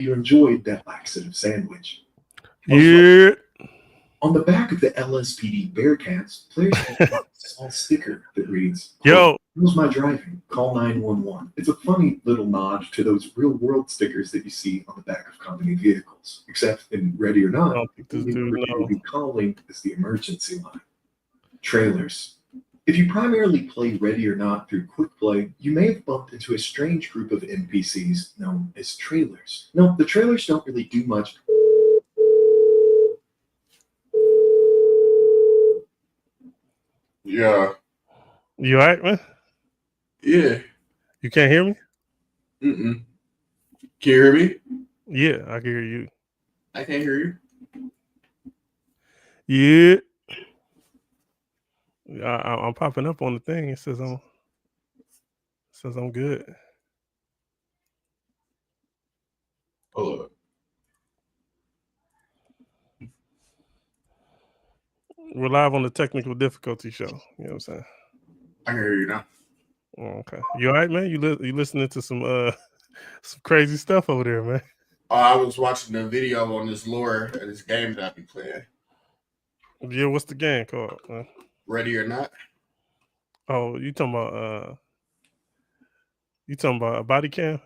You enjoyed that laxative sandwich. Yeah. On the back of the LSPD Bearcats, players can find a small sticker that reads, quote, Yo. "How's my driving? Call 911." It's a funny little nod to those real-world stickers that you see on the back of company vehicles. Except in Ready or I Not, don't think the this only dude number you will know. be calling is the emergency line. Trailers. If you primarily play Ready or Not through Quick Play, you may have bumped into a strange group of NPCs known as trailers. No, the trailers don't really do much. Yeah. You all right, man? Yeah. You can't hear me? Mm-mm. Can you hear me? Yeah, I can hear you. I can't hear you. Yeah. I'm popping up on the thing. It says I'm good. Hold up. We're live on the technical difficulty show. You know what I'm saying? I can hear you now. Oh, okay. You all right, man? You listening to some some crazy stuff over there, man? I was watching a video on this lore of this game that I be playing. Yeah, what's the game called, man? Ready or Not? Oh, you talking about a body cam?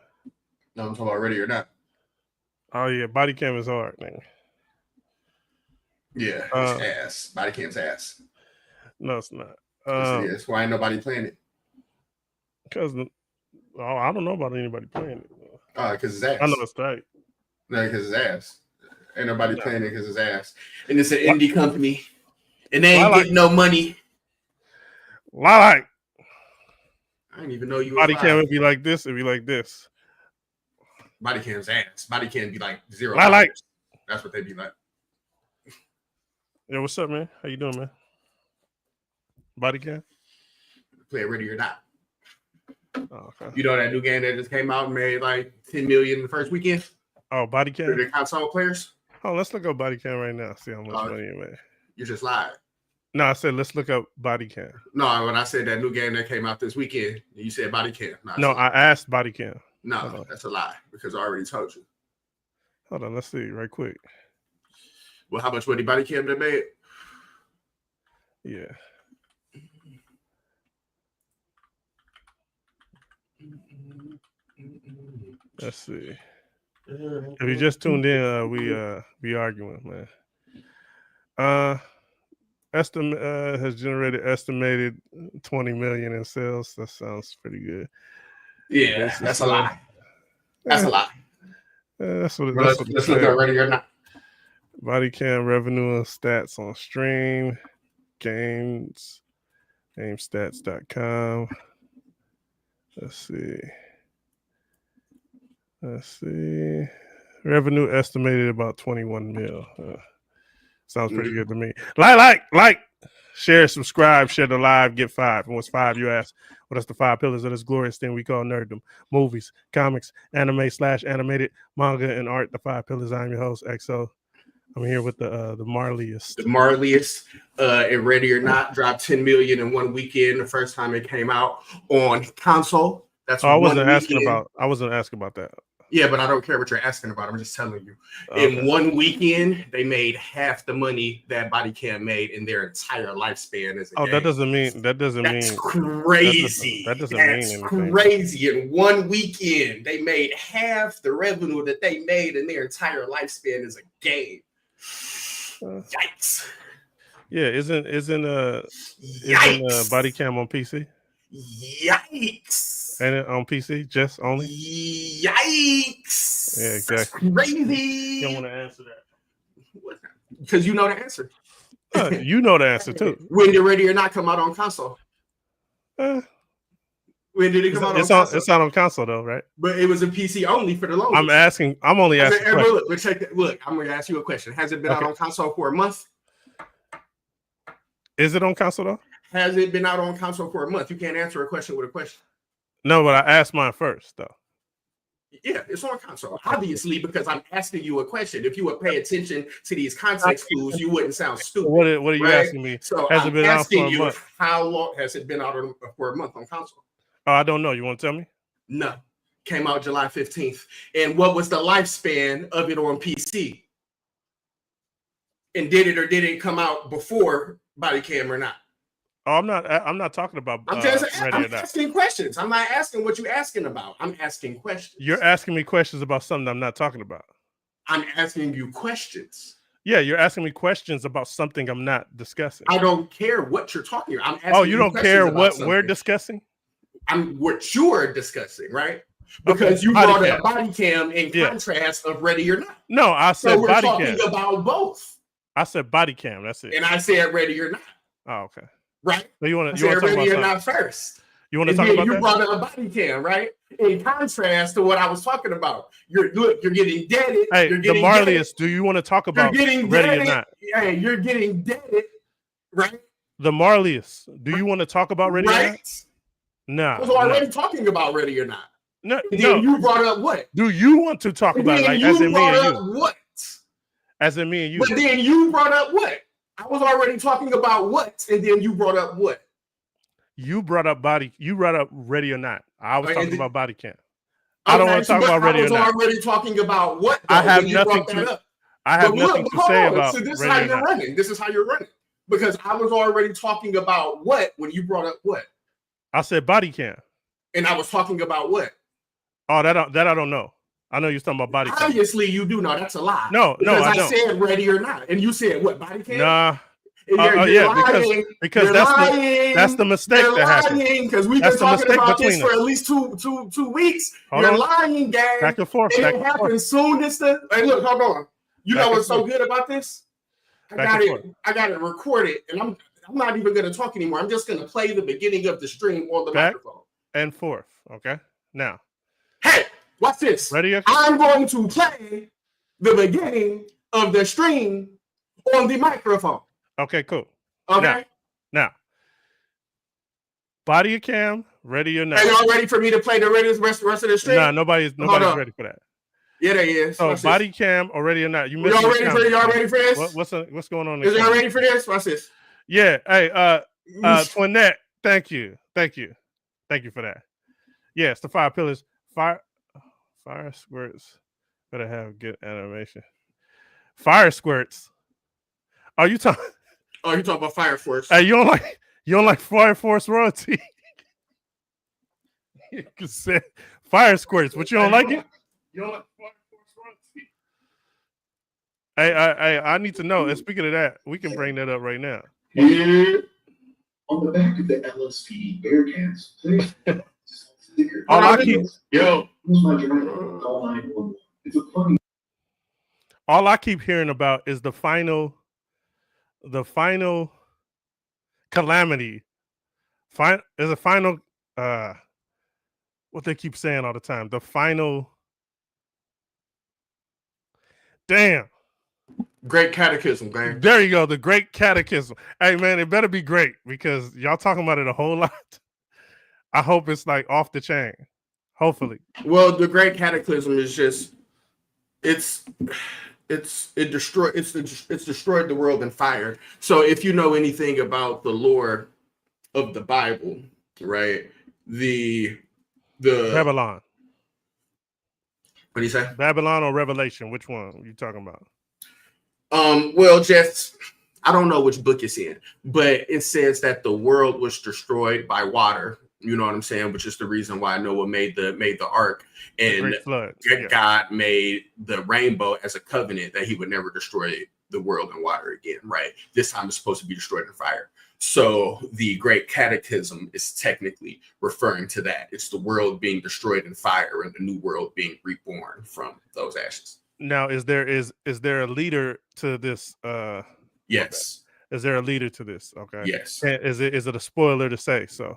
No, I'm talking about Ready or Not. Oh yeah, body cam is hard, man. Yeah, it's ass. Body cam's ass. No, it's not. Yes, it is. Why ain't nobody playing it? Because I don't know about anybody playing it. Because it's ass. I know it's tight. No, because it's ass. Ain't nobody playing it because it's ass. And it's an indie company. And they ain't getting no money. Like, I didn't even know you body cam would be like this. It'd be like this. Body cam's ass. Body cam be like $0. That's what they be like. Yeah, what's up, man? How you doing, man? Body cam? Play Ready or Not. Oh, okay. You know that new game that just came out and made like 10 million in the first weekend? Oh, body cam? For the console players? Oh, let's look up body cam right now. See how much money it made. You just lied. No, I said let's look up body cam. No, when I said that new game that came out this weekend, you said body cam. No, I asked body cam. No, that's a lie because I already told you. Hold on, let's see right quick. Well, how much money body cam they made? Yeah. Let's see. If you just tuned in, we arguing, man. Estimate has generated estimated 20 million in sales. That sounds pretty good. Yeah, that's a lie. That's a lie. That's what. Let's look at Ready or Not. Body cam revenue and stats on stream games, gamestats.com. Let's see. Revenue estimated about 21 mil. Sounds pretty good to me. Like, share, subscribe, share the live, get 5. And what's 5, you ask? Well, that's the 5 pillars of this glorious thing we call Nerdom. Movies, comics, anime/animated, manga, and art. The 5 pillars. I'm your host, XO. I'm here with the Marliest. The Marliest and Ready or Not dropped 10 million in one weekend. The first time it came out on console. That's I wasn't asking about that. Yeah, but I don't care what you're asking about. I'm just telling you. Okay. In one weekend, they made half the money that Body Cam made in their entire lifespan as a game. That doesn't mean That's crazy. That doesn't mean anything. Crazy. In one weekend, they made half the revenue that they made in their entire lifespan as a game. Yikes. Yeah, isn't Body Cam on PC? Yikes. And it on PC just only? Yikes. Yeah, exactly. That's crazy. You don't want to answer that. Because you know the answer. You know the answer too. When did Ready or Not come out on console? When did it come out on console? It's not on console though, right? But it was a PC only for the longest. I'm only asking. Look, I'm going to ask you a question. Has it been out on console for a month? Is it on console though? Has it been out on console for a month? You can't answer a question with a question. No, but I asked mine first though. Yeah, it's on console. Obviously, because I'm asking you a question. If you would pay attention to these context clues, you wouldn't sound stupid. What are you asking me? So has it been out for a month? How long has it been out for a month on console? Oh, I don't know. You want to tell me? No. came out July 15th. And what was the lifespan of it on PC? And did it or did it come out before Body Cam or not? Oh, I'm not talking about. I'm asking questions. I'm not asking what you're asking about. I'm asking questions. You're asking me questions about something I'm not talking about. I'm asking you questions. Yeah, you're asking me questions about something I'm not discussing. I don't care what you're talking about. I'm asking you don't care what we're discussing? What you're discussing, right? Because you brought up Body Cam in contrast of Ready or Not. No, I said we're Body talking Cam. about both. I said Body Cam. That's it. And I said Ready or Not. Oh, okay. Right. So you want to talk Ready or Not first? You want to talk about that? You brought up Body Cam, right? In contrast to what I was talking about. You're getting deaded. Hey, the Marlius, do you want to talk about Ready or Not? Hey, you're getting deaded, right? The Marlius, do you want to talk about Ready or Not? No. I was already talking about Ready or Not. No. You brought up what? Do you want to talk about it? Like, as in me and you? What? As in me and you. But then you brought up what? I was already talking about what, and then you brought up what? You brought up Ready or Not. I was talking about Body Cam. I don't want to talk about Ready or Not. I was already talking about what? I have nothing to say about Ready or Not. So this is how you're running. This is how you're running. Because I was already talking about what when you brought up what? I said Body Cam. And I was talking about what? Oh, that I don't know. I know you're talking about Body Cam. Obviously, you do know. That's a lie. No, I don't. I said Ready or Not, and you said what? Body Cam? Nah. Lying. Because that's the mistake that happened. Because we've been talking about this for at least two weeks. You're lying, gang. Back and forth. It happened soon. Hey, look, hold on. You know what's so good about this? I got it recorded, and I'm not even going to talk anymore. I'm just going to play the beginning of the stream on the microphone. And forth. Okay. Now. Hey, watch this. Ready? I'm going to play the beginning of the stream on the microphone. Okay, cool. Okay. Now. Body Cam, Ready or Not. Are y'all ready for me to play the rest of the stream? Nah, nobody's ready for that. Yeah, they is. So Body Cam or Ready or Not. Y'all ready for this? What's going on? Is y'all ready for this? Watch this. Yeah. Hey, Twinette, thank you for that. Yes, the 5 pillars. Fire squirts. Better have good animation. Fire squirts. Are you talking? Oh, you talking about Fire Force? Hey, you don't like Fire Force royalty? You can say fire squirts, but you don't like it? You don't like Fire Force royalty? Hey, I need to know. And speaking of that, we can bring that up right now. On the back of the LSPD Bearcats, all I keep hearing about is the final calamity. There's a final what they keep saying all the time. The final Great Catechism, man. There you go. The Great Catechism. Hey, man, it better be great because y'all talking about it a whole lot. I hope it's like off the chain. Hopefully. Well, the Great Cataclysm is just it's destroyed the world in fire. So if you know anything about the lore of the Bible, right? The Babylon. What do you say? Babylon or Revelation? Which one are you talking about? Well, just I don't know which book it's in, but it says that the world was destroyed by water. You know what I'm saying? Which is the reason why Noah made the ark, and God made the rainbow as a covenant that He would never destroy the world in water again. Right? This time it's supposed to be destroyed in fire. So the Great Catechism is technically referring to that. It's the world being destroyed in fire and the new world being reborn from those ashes. Now, is there a leader to this? Yes. Okay. Is there a leader to this? Okay. Yes. And is it a spoiler to say so?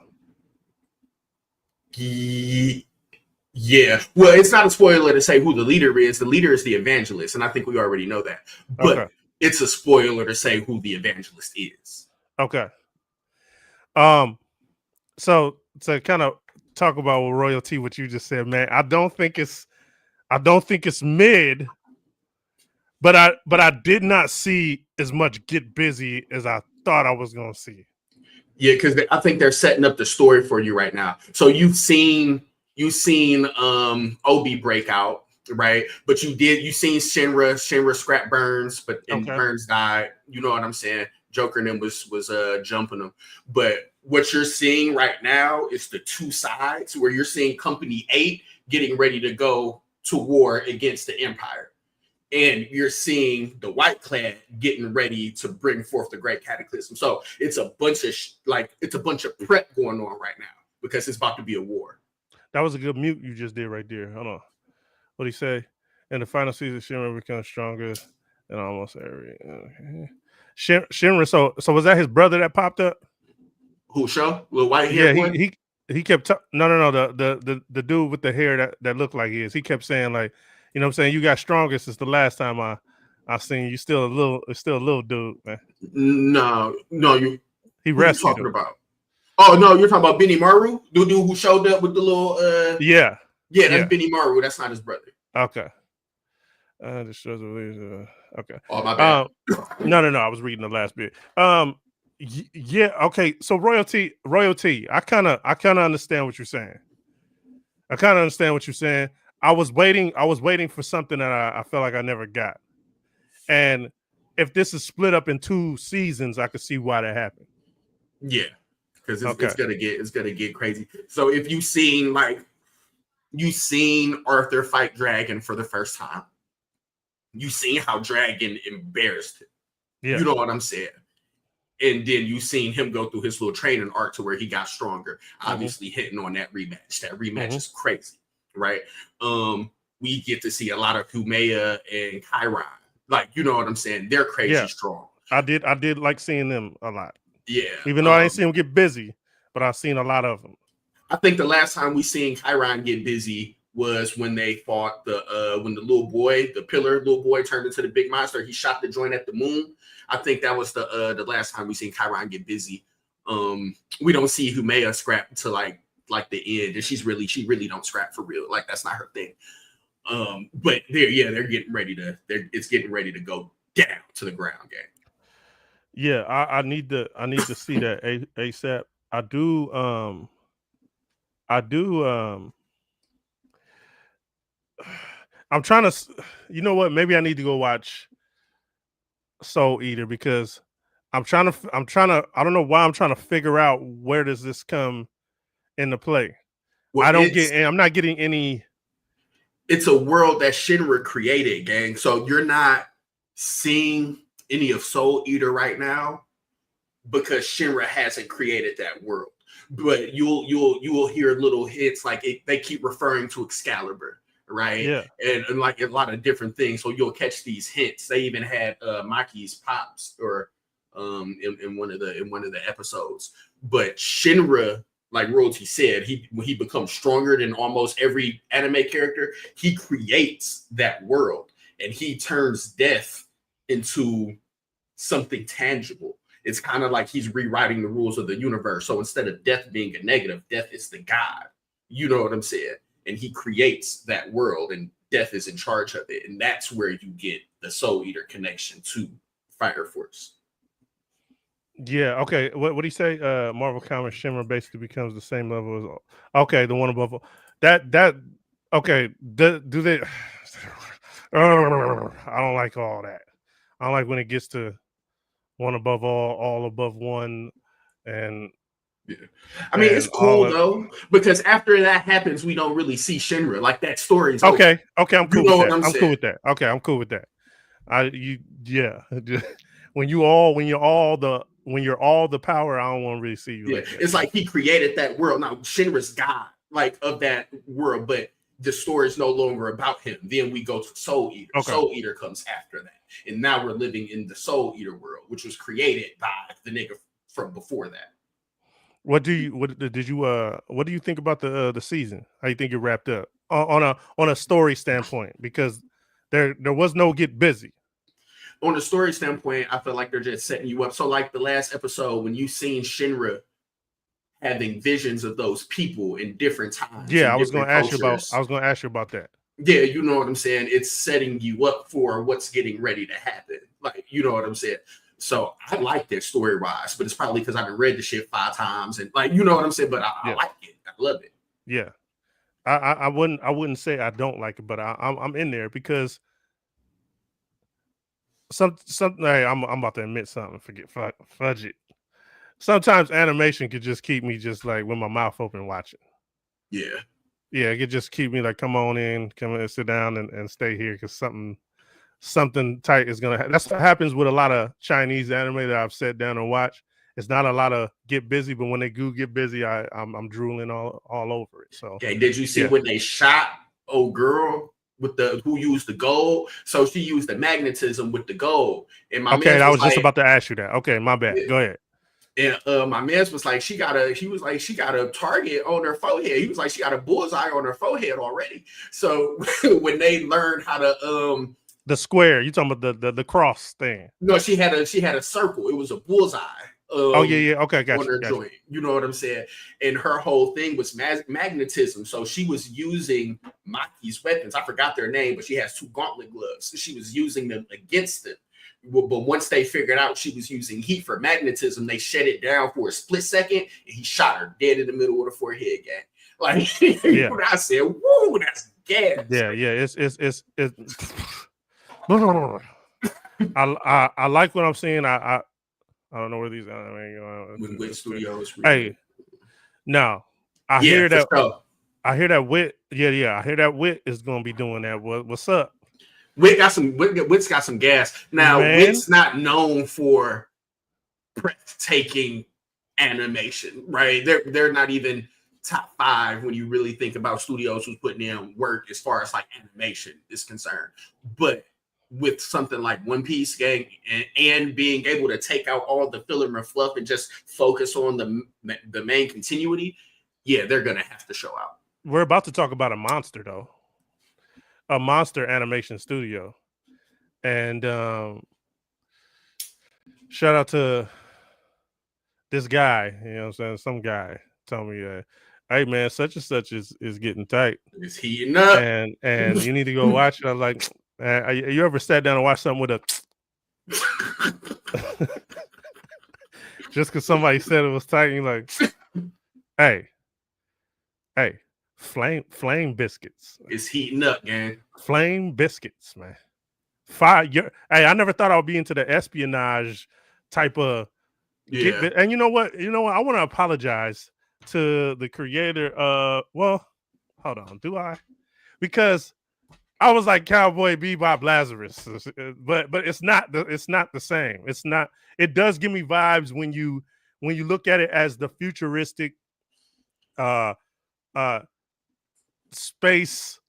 Yeah. Well, it's not a spoiler to say who the leader is. The leader is the evangelist, and I think we already know that. But it's a spoiler to say who the evangelist is. Okay. So to kind of talk about with royalty, what you just said, man, I don't think it's mid, but I did not see as much Get Busy as I thought I was going to see. Yeah, because I think they're setting up the story for you right now. So you've seen You seen Obi break out, right? But you seen Shinra scrap Burns, and Burns died. You know what I'm saying? Joker and them was jumping them. But what you're seeing right now is the two sides where you're seeing Company 8 getting ready to go to war against the Empire. And you're seeing the White Clan getting ready to bring forth the Great Cataclysm. So it's a bunch of prep going on right now because it's about to be a war. That was a good mute you just did right there. Hold on. What'd he say? In the final season, Shinra becomes stronger than almost every. Okay. Shinra. So was that his brother that popped up? Who show? Little white hair boy? He kept no. The dude with the hair that looked like his. He kept saying like, you know what I'm saying, you got stronger since the last time I seen you. Still a little dude, man. No, he rescued talking him. about? Oh no, you're talking about Benny Maru, the dude who showed up with the little yeah, that's Benny Maru. That's not his brother. Okay. Okay. Oh, my bad. No. I was reading the last bit. Yeah. Okay. So royalty. I kind of understand what you're saying. I was waiting for something that I felt like I never got. And if this is split up in 2 seasons, I could see why that happened. Yeah, because it's gonna get crazy. So if you seen Arthur fight Dragon for the first time, you seen how Dragon embarrassed him. Yeah. You know what I'm saying? And then you seen him go through his little training arc to where he got stronger, obviously hitting on that rematch. That rematch is crazy, right? We get to see a lot of Humea and Chiron. Like, you know what I'm saying? They're crazy strong. I did like seeing them a lot. Yeah. Even though I didn't see them get busy, but I've seen a lot of them. I think the last time we seen Chiron get busy was when they fought when the little boy turned into the big monster. He shot the joint at the moon. I think that was the last time we seen Chiron get busy. We don't see Humea scrap to like the end, and she really don't scrap for real. Like, that's not her thing. But they're getting ready it's getting ready to go down to the ground game. Yeah, I need to see that ASAP. I do. I'm trying to. You know what? Maybe I need to go watch Soul Eater because I'm trying to. I don't know why I'm trying to figure out where does this come into play. Well, I'm not getting any. It's a world that Shinra created, gang. So you're not seeing any of Soul Eater right now because Shinra hasn't created that world. But you will hear little hits like they keep referring to Excalibur, right? Yeah, and like a lot of different things. So you'll catch these hints. They even had Maki's pops or in one of the episodes. But Shinra, like Royalty said, when he becomes stronger than almost every anime character, he creates that world and he turns death into something tangible. It's kind of like he's rewriting the rules of the universe. So instead of death being a negative, death is the god. You know what I'm saying? And he creates that world and death is in charge of it. And that's where you get the Soul Eater connection to Fire Force. Yeah, okay. What do you say? Marvel Comics Shinra basically becomes the same level as the one above that okay. Do they I don't like all that. I don't like when it gets to one above all above one, and I mean it's cool though because after that happens, we don't really see Shinra like that story's okay. I'm cool with that. I'm cool with that. Okay, I'm cool with that. When you're all the power, I don't want to really see you. Yeah, like it's like he created that world. Now Shinra's god, like of that world, but the story is no longer about him. Then we go to Soul Eater. Okay. Soul Eater comes after that, and now we're living in the Soul Eater world, which was created by the nigga from before that. What do you think about the season? How you think it wrapped up on a story standpoint? Because there was no get busy. On a story standpoint, I feel like they're just setting you up. So like the last episode, when you seen Shinra having visions of those people in different times. Yeah, I was going to ask you about that. Yeah, you know what I'm saying? It's setting you up for what's getting ready to happen. Like, you know what I'm saying? So I like that story-wise, but it's probably because I've read the shit 5 times and like, you know what I'm saying? But I like it. I love it. Yeah. I wouldn't say I don't like it, but I'm in there because something. Hey, I'm about to admit something. Fudge it. Sometimes animation could just keep me just like with my mouth open watching. Yeah. Yeah, it could just keep me like, come on in, come in, sit down and stay here because something tight is gonna. That's what happens with a lot of Chinese anime that I've sat down and watched. It's not a lot of get busy, but when they do get busy, I'm drooling all over it. So, okay, did you see when they shot old girl with who used the gold? So she used the magnetism with the gold. And my okay, I was just like, about to ask you that. Okay, my bad. Go ahead. And my man was like, she got a target on her forehead. He was like, she got a bullseye on her forehead already. So when they learned how to the square, you talking about the cross thing? No, she had a circle. It was a bullseye. Oh yeah. Okay, got on her joint. You know what I'm saying? And her whole thing was magnetism. So she was using Maki's weapons. I forgot their name, but she has 2 gauntlet gloves. So she was using them against them. But once they figured out she was using heat for magnetism, they shut it down for a split second, and he shot her dead in the middle of the forehead, gang. Like, yeah. I said, "Woo, that's gas." Yeah. It's I like what I'm seeing. I don't know where these with studios. Hey, no, I hear that. Sure. I hear that Wit. Yeah. I hear that Wit is gonna be doing that. What's up? Wit's got some gas. Now, Wit's not known for breathtaking animation, right? They're not even top 5 when you really think about studios who's putting in work as far as like animation is concerned. But with something like One Piece, gang, and being able to take out all the filler and fluff and just focus on the main continuity, yeah, they're gonna have to show out. We're about to talk about a monster, though. A monster animation studio. And shout out to this guy, you know what I'm saying? Some guy told me that, hey man, such and such is getting tight. It's heating up. And you need to go watch it. I was like, man, you ever sat down and watched something with a just because somebody said it was tight, you're like, hey, flame biscuits. It's heating up, man. Flame biscuits, man. Hey, I never thought I would be into the espionage type of. Yeah. And you know what? I want to apologize to the creator. Well, hold on. Do I? Because I was like Cowboy Bebop Lazarus, but it's not the same. It's not. It does give me vibes when you look at it as the futuristic, space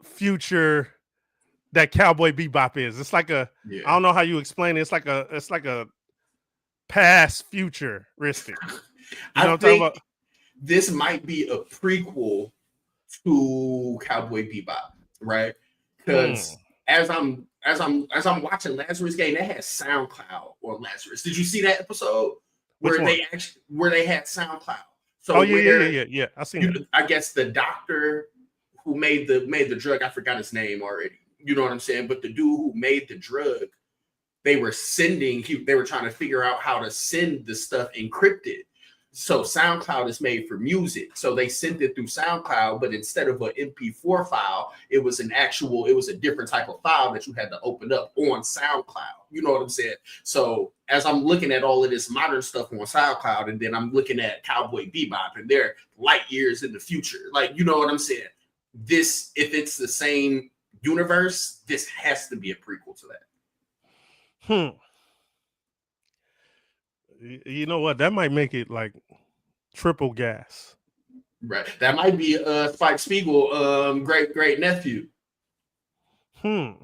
future that Cowboy Bebop is. It's like a. Yeah. I don't know how you explain it. It's like a past futuristic. You know I think this might be a prequel to Cowboy Bebop, right? Because as I'm watching Lazarus game, they had SoundCloud on Lazarus. Did you see that episode where they had SoundCloud? So yeah. I seen it. I guess the doctor who made the drug, I forgot his name already. You know what I'm saying? But the dude who made the drug, they were trying to figure out how to send the stuff encrypted. So SoundCloud is made for music. So they sent it through SoundCloud, but instead of an MP4 file, it was a different type of file that you had to open up on SoundCloud. You know what I'm saying? So as I'm looking at all of this modern stuff on SoundCloud, and then I'm looking at Cowboy Bebop, and they're light years in the future. Like, you know what I'm saying? This, if it's the same universe, this has to be a prequel to that. You know what? That might make it like triple gas. Right. That might be Spike Spiegel, great nephew. Now,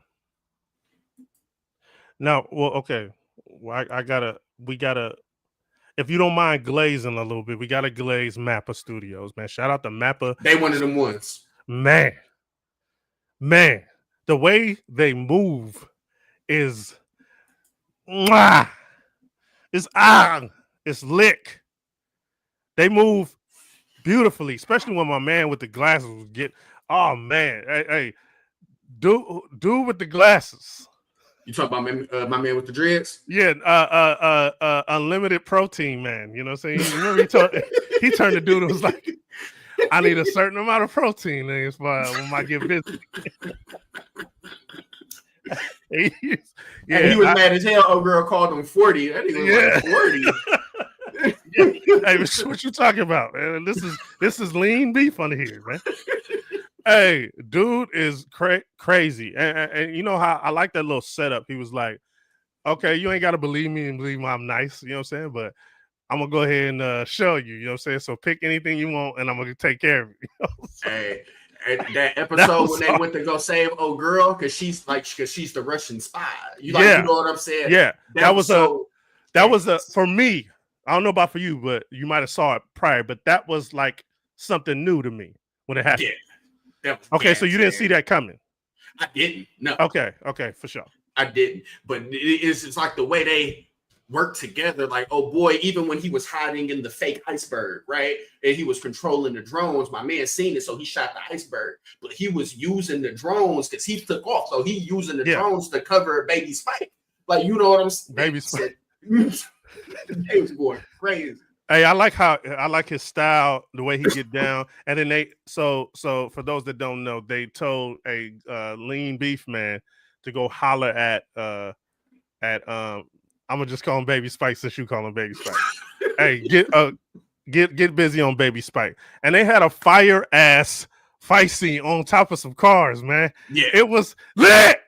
well, okay. Well, we gotta, if you don't mind glazing a little bit, we gotta glaze Mappa Studios, man. Shout out to Mappa. They one of them ones. Man. The way they move is it's lick. They move beautifully, especially when my man with the glasses was oh man, hey, dude with the glasses. You talk about my man with the dreads? Yeah, unlimited protein man. You know what I'm saying? Remember he turned the dude and was like, I need a certain amount of protein when I get busy. And he was mad as hell. Oh, girl called him 40. That nigga was like 40. Hey, what you talking about, man? This is lean beef under here, man. Hey, dude is crazy, and you know how I like that little setup. He was like, "Okay, you ain't got to believe me and believe me I'm nice," you know what I'm saying? But I'm gonna go ahead and show you, you know what I'm saying? So pick anything you want, and I'm gonna take care of you. You know? Hey, that episode when they went to go save old girl because she's the Russian spy. You know what I'm saying? Yeah, that was for me. I don't know about for you, but you might have saw it prior. But that was like something new to me when it happened. Yeah. Okay, so you didn't see that coming. I didn't. No. Okay, for sure. I didn't. But it's like the way they work together. Like, oh boy, even when he was hiding in the fake iceberg, right? And he was controlling the drones, my man seen it, so he shot the iceberg. But he was using the drones because he took off. So he using the drones to cover Baby Spike. Like, you know what I'm saying? Baby Spike. They was going crazy. Hey, I like his style, the way he get down, and then so for those that don't know, they told a lean beef man to go holler at I'm gonna just call him Baby Spike since you call him Baby Spike. Hey, get busy on Baby Spike, and they had a fire ass fight scene on top of some cars, man. Yeah, it was lit.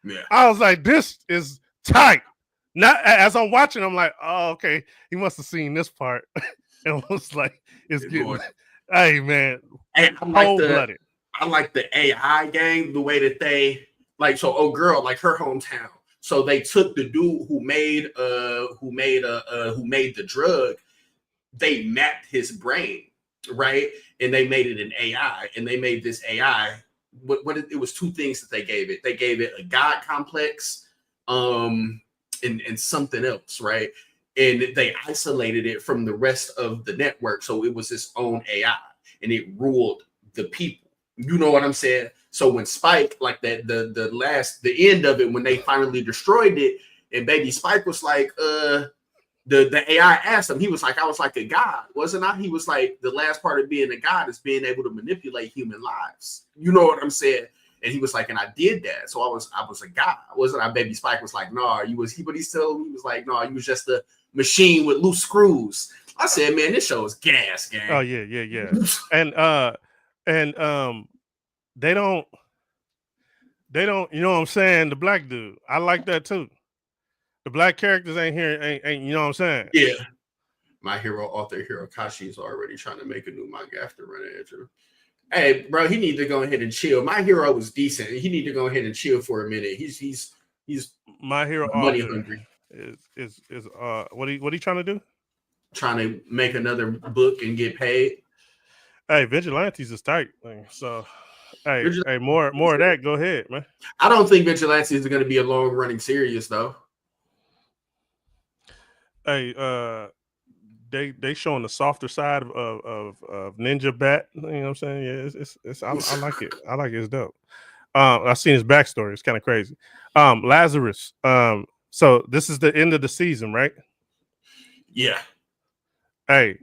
Yeah, I was like, this is tight. Not as I'm watching, I'm like, oh, okay. He must have seen this part. And was like, it's getting. Hey, man, cold-blooded. I like the AI game, the way that they like. So, oh, girl, like her hometown. So they took the dude who made the drug. They mapped his brain, right, and they made it an AI. And they made this AI. It was two things that they gave it. They gave it a God complex. And something else, right? And they isolated it from the rest of the network. So it was its own AI and it ruled the people. You know what I'm saying? So when Spike, like that, the end of it, when they finally destroyed it, and Baby Spike was like, the AI asked him, he was like, I was like a god, wasn't I? He was like, the last part of being a god is being able to manipulate human lives. You know what I'm saying? And he was like, and I did that. So I was a guy. Wasn't I? Baby Spike was like, no, you was he, but he was like, no, you was just a machine with loose screws. I said, man, this show is gas, gang. Oh, yeah. and they don't, you know what I'm saying? The black dude. I like that too. The black characters ain't you know what I'm saying? Yeah. My hero, author Hirokashi, is already trying to make a new manga after running into him. Hey, bro, he need to go ahead and chill. My hero was decent. He need to go ahead and chill for a minute. He's my hero money hungry. Is what he trying to do? Trying to make another book and get paid. Hey, Vigilantes is tight. So hey, more of that. Go ahead, man. I don't think Vigilantes is going to be a long running series though. Hey, they showing the softer side of Ninja Bat. You know what I'm saying? Yeah, it's I like it. I like it. It's dope. I've seen his backstory. It's kind of crazy. Lazarus. So this is the end of the season, right? Yeah. Hey,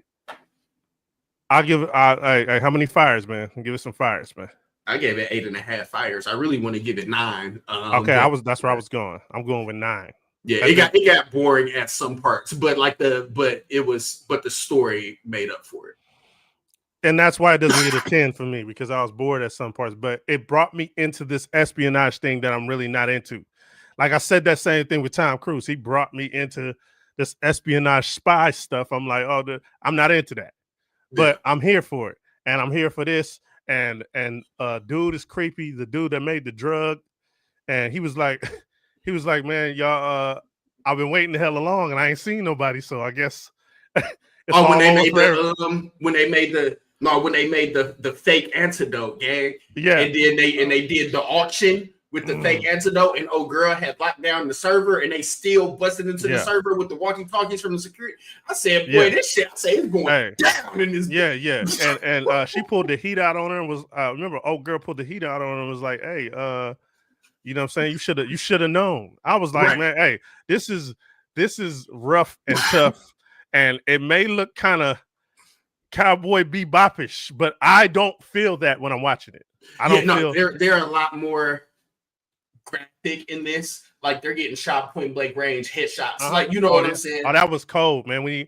I'll give how many fires, man? Give it some fires, man. I gave it 8.5 fires. I really want to give it 9. Okay, that's where I was going. I'm going with 9. Yeah, it got boring at some parts, but the story made up for it. And that's why it doesn't get a 10 for me, because I was bored at some parts, but it brought me into this espionage thing that I'm really not into. Like I said, that same thing with Tom Cruise. He brought me into this espionage spy stuff. I'm like, I'm not into that, but I'm here for it. And I'm here for this. And dude is creepy. The dude that made the drug. And he was like, man, y'all, I've been waiting the hell along and I ain't seen nobody. So I guess when they made the fake antidote, gang. Yeah. And then they did the auction with the fake antidote, and old girl had locked down the server, and they still busted into the server with the walkie-talkies from the security. I said, boy, this shit, it's going down in this. Yeah. And she pulled the heat out on her and was remember, old girl pulled the heat out on her and was like, hey, you know what I'm saying? You should have known. I was like, man, hey, this is rough and tough. And it may look kind of Cowboy Bebopish, but I don't feel that when I'm watching it. I don't feel they're a lot more graphic in this. Like they're getting shot point blank range headshots. Like, you know what I'm saying? Oh, that was cold, man. When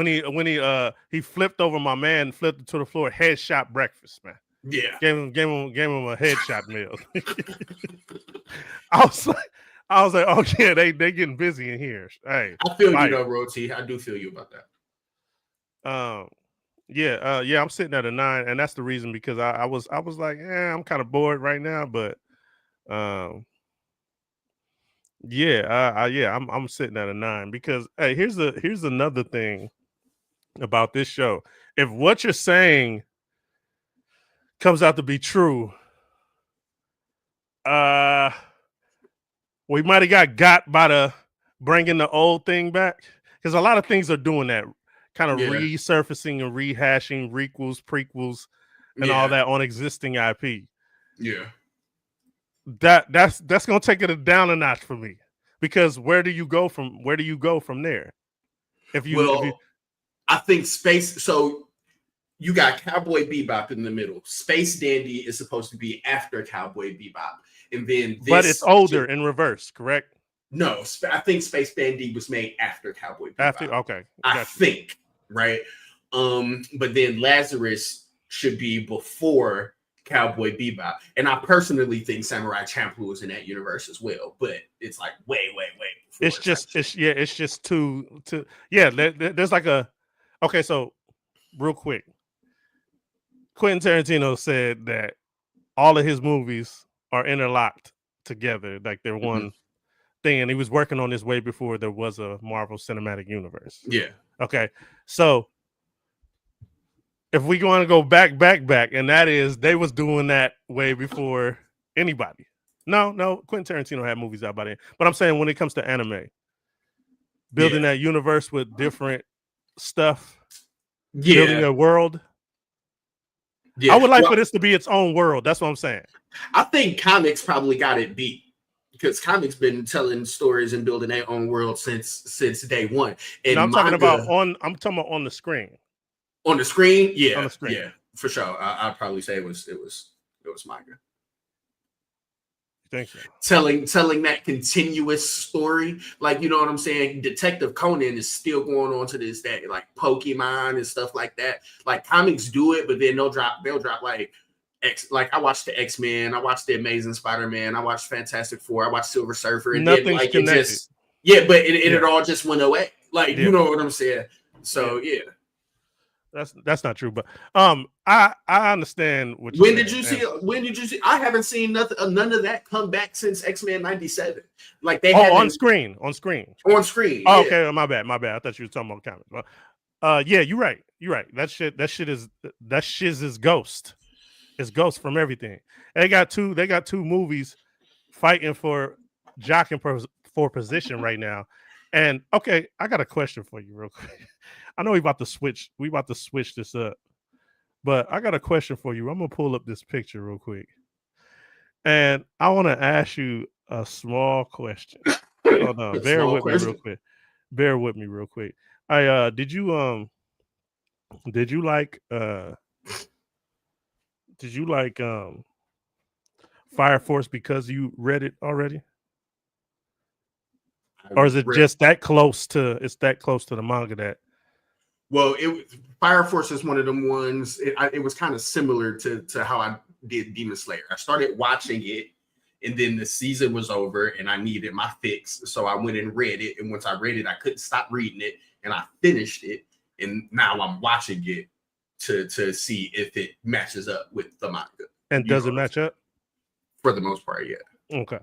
he flipped over my man, flipped to the floor, headshot breakfast, man. Yeah. Gave him a headshot meal. I was like, oh yeah, they getting busy in here. Hey, I feel you though, Roti. I do feel you about that. Yeah, I'm sitting at a 9, and that's the reason because I was like, I'm kind of bored right now, but I'm sitting at a 9 because hey, here's another thing about this show. If what you're saying comes out to be true, we might have got by the bringing the old thing back because a lot of things are doing that, kind of resurfacing and rehashing requels, prequels, and all that on existing IP. Yeah, that's gonna take it down a notch for me because where do you go from there? I think space. So you got Cowboy Bebop in the middle. Space Dandy is supposed to be after Cowboy Bebop, and then but it's older in reverse, correct? No, I think Space Dandy was made after Cowboy Bebop. Okay, I think, right? But then Lazarus should be before Cowboy Bebop, and I personally think Samurai Champloo was in that universe as well. But it's like way before. It's just too. There's like a okay. So real quick, Quentin Tarantino said that all of his movies are interlocked together, like they're one thing, and he was working on this way before there was a Marvel Cinematic Universe. Yeah. Okay. So if we want to go back, and that is they was doing that way before anybody. No, Quentin Tarantino had movies out by then. But I'm saying when it comes to anime, building that universe with different stuff, building a world. Yeah. I would like for this to be its own world. That's what I'm saying. I think comics probably got it beat because comics been telling stories and building their own world since day one. And I'm talking about on the screen. On the screen, yeah, on the screen. Yeah, for sure. I'd probably say it was manga. Think so? Telling that continuous story, like, you know what I'm saying? Detective Conan is still going on to this day, like Pokemon and stuff like that. Like comics do it, but then they'll drop like I watched the X-Men, I watched the Amazing Spider-Man, I watched Fantastic Four, I watched Silver Surfer, and nothing's then like connected. It just it all just went away. Like you know what I'm saying? So yeah. That's not true, but I understand what you're When did you see? I haven't seen none of that come back since X-Men 97. Like they on screen. Oh, yeah. Okay, my bad. I thought you were talking about comics. But yeah, you're right. That shit is Ghost. It's Ghost from everything. They got two movies fighting for jockeying for position right now. And okay, I got a question for you real quick. I know we about to switch this up, but I got a question for you. I'm gonna pull up this picture real quick, and I want to ask you a small question. Hold on, bear with me real quick. Did you like Fire Force because you read it already? Or is it just that close to the manga that? Well, Fire Force is one of them ones. It was kind of similar to how I did Demon Slayer. I started watching it, and then the season was over, and I needed my fix, so I went and read it. And once I read it, I couldn't stop reading it, and I finished it. And now I'm watching it to see if it matches up with the manga. And does it match up? For the most part, yeah. Okay.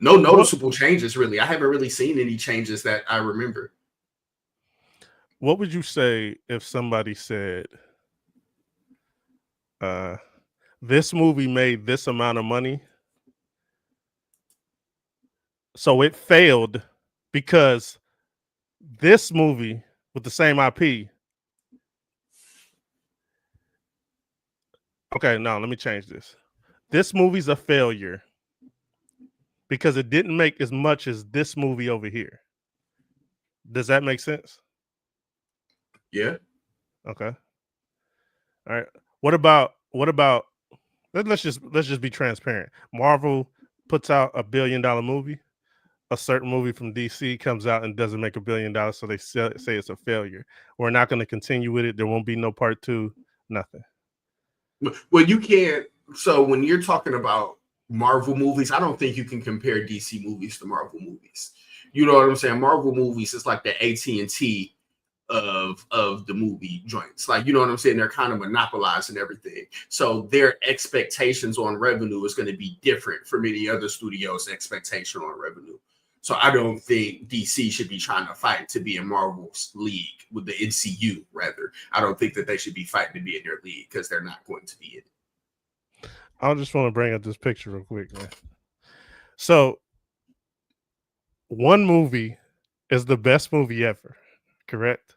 No noticeable changes, really. I haven't really seen any changes that I remember. What would you say if somebody said, this movie made this amount of money, so it failed because this movie with the same IP? Okay, no, let me change this. This movie's a failure because it didn't make as much as this movie over here. Does that make sense? Yeah. Okay. All right. What about let's just be transparent. Marvel puts out $1 billion movie. A certain movie from DC comes out and doesn't make $1 billion, so they say it's a failure. We're not going to continue with it. There won't be no part 2. Nothing. Well, you can't. So when you're talking about Marvel movies, I don't think you can compare DC movies to Marvel movies. You know what I'm saying? Marvel movies is like the AT&T of the movie joints. Like, you know what I'm saying? They're kind of monopolizing everything. So their expectations on revenue is going to be different from any other studio's expectation on revenue. So I don't think DC should be trying to fight to be in Marvel's league with the MCU, rather. I don't think that they should be fighting to be in their league because they're not going to be in it. I just want to bring up this picture real quick, man. So one movie is the best movie ever, correct?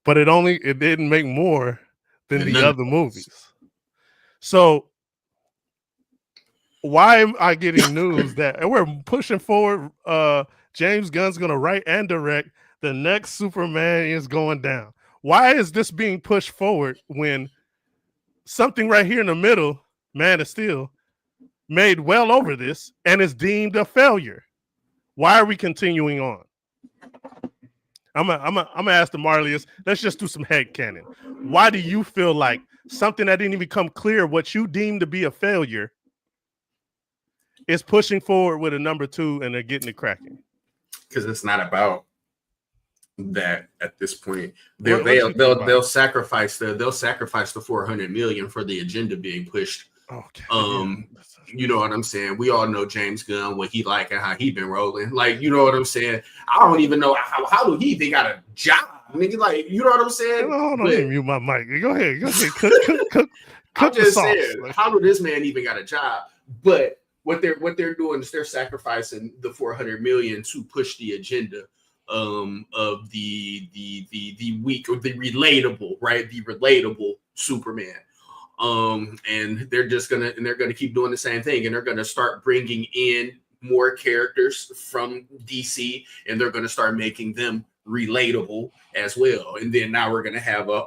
But it didn't make more than the other movies. So why am I getting news that we're pushing forward? James Gunn's going to write and direct the next Superman is going down. Why is this being pushed forward when something right here in the middle, Man of Steel, made well over this and is deemed a failure? Why are we continuing on? I'm gonna ask the Marlius. Let's just do some headcanon. Why do you feel like something that didn't even become clear what you deem to be a failure is pushing forward with a number 2 and they're getting it cracking? Because it's not about that at this point. They'll sacrifice the $400 million for the agenda being pushed. Okay. You know what I'm saying? We all know James Gunn, what he like and how he been rolling. Like, you know what I'm saying? I don't even know how do he even got a job? Nigga, like, you know what I'm saying? Hold on, let me mute my mic. Go ahead. Cook I'm the just sauce. saying, how do this man even got a job? But what they're doing is they're sacrificing the $400 million to push the agenda of the weak or the relatable, right? The relatable Superman. And they're gonna keep doing the same thing, and they're gonna start bringing in more characters from DC, and they're gonna start making them relatable as well. And then now we're gonna have a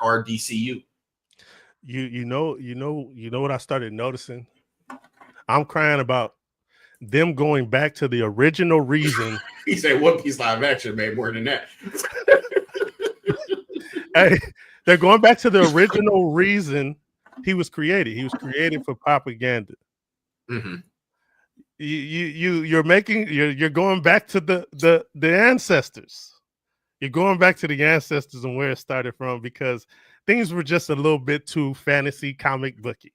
RDCU. You know what I started noticing? I'm crying about them going back to the original reason. He said One Piece live action made more than that. Hey, they're going back to the original reason he was created. He was created for propaganda. Mm-hmm. You're going back to the ancestors. You're going back to the ancestors and where it started from, because things were just a little bit too fantasy comic booky.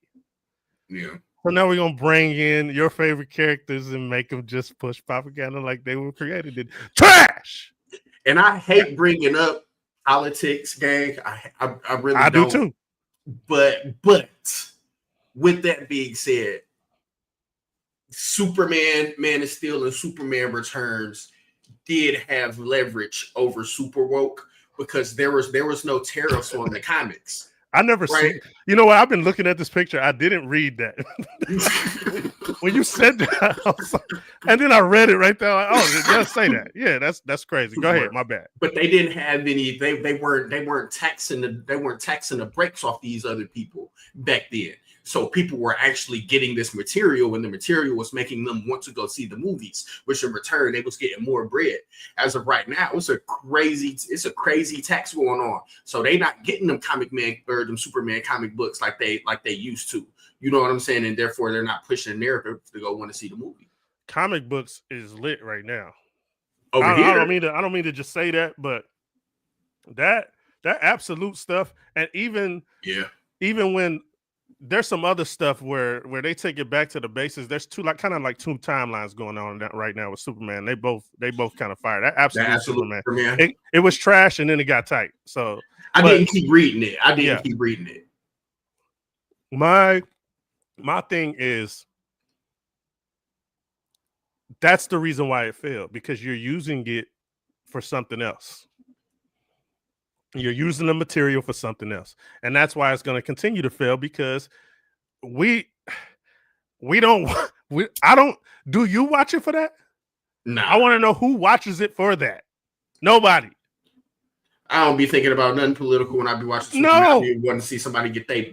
Yeah. So now we're gonna bring in your favorite characters and make them just push propaganda like they were created. Trash. And I hate bringing up politics, gang. I really I don't. do too. But with that being said, Superman, Man of Steel, and Superman Returns did have leverage over Super Woke because there was no tariffs on the comics. I never see. You know what? I've been looking at this picture. I didn't read that. When you said that, and then I read it right there. Like, oh, it does say that. Yeah, that's crazy. Go ahead. My bad. But they didn't have any. They weren't taxing the brakes off these other people back then. So people were actually getting this material, and the material was making them want to go see the movies, which in return they was getting more bread. As of right now, it's a crazy tax going on. So they not getting them them Superman comic books like they used to. You know what I'm saying? And therefore they're not pushing the narrative to go want to see the movie. Comic books is lit right now. I don't mean to just say that, but that absolute stuff, and even when there's some other stuff where they take it back to the basics. There's two timelines going on right now with Superman. They both kind of fire. That absolute Superman. It was trash and then it got tight. So I didn't keep reading it. My thing is that's the reason why it failed, because you're using it for something else. You're using the material for something else. And that's why it's going to continue to fail, because I don't, do you watch it for that? No. I want to know who watches it for that. Nobody. I don't be thinking about nothing political when I be watching. No. I be wanting to see somebody get their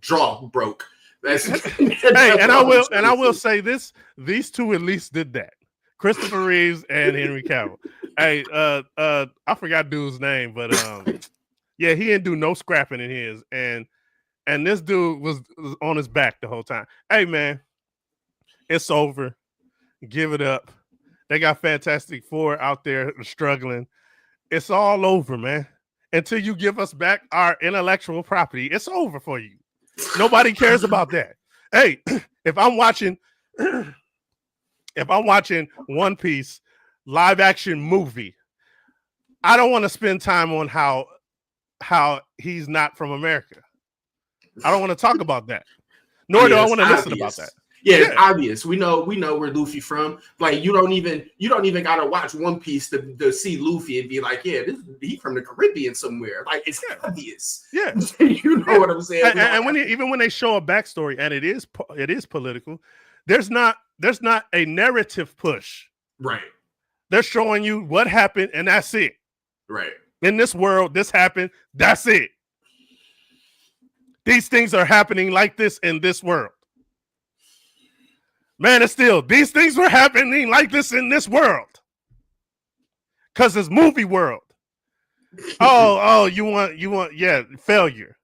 jaw broke. That's Hey, and I will say this: these two at least did that. Christopher Reeves and Henry Cavill. Hey, I forgot dude's name, but yeah, he didn't do no scrapping in his, and this dude was on his back the whole time. Hey, man, it's over. Give it up. They got Fantastic Four out there struggling. It's all over, man. Until you give us back our intellectual property, it's over for you. Nobody cares about that. Hey, if I'm watching One Piece live action movie, I don't want to spend time on how he's not from America. I don't want to talk about that. Nor do I want to listen about that. Yeah, it's obvious. We know where Luffy from. Like you don't even gotta watch One Piece to see Luffy and be like, yeah, he from the Caribbean somewhere. Like it's obvious. Yeah, you know what I'm saying. And even when they show a backstory, and it is political, there's not a narrative push. Right. They're showing you what happened, and that's it. Right. In this world, this happened. That's it. These things are happening like this in this world. Man, it's still, these things were happening like this in this world. Because it's movie world. Oh, you want, yeah, failure.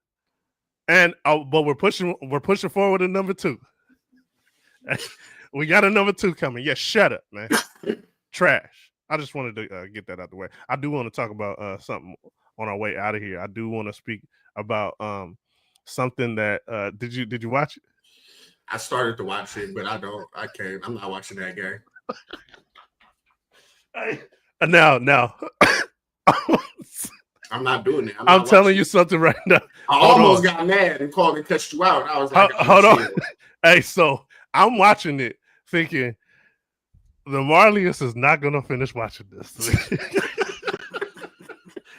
And but we're pushing forward to number 2. We got a number 2 coming. Yeah, shut up, man. Trash. I just wanted to get that out the way. I do want to talk about something on our way out of here. I do want to speak about something that did you watch it? I started to watch it, but I'm not watching that game. Now. I'm not doing it. I'm telling you something right now. I almost got mad and called and cussed you out. I was like, hold on. Hey, so I'm watching it thinking the Marlius is not going to finish watching this.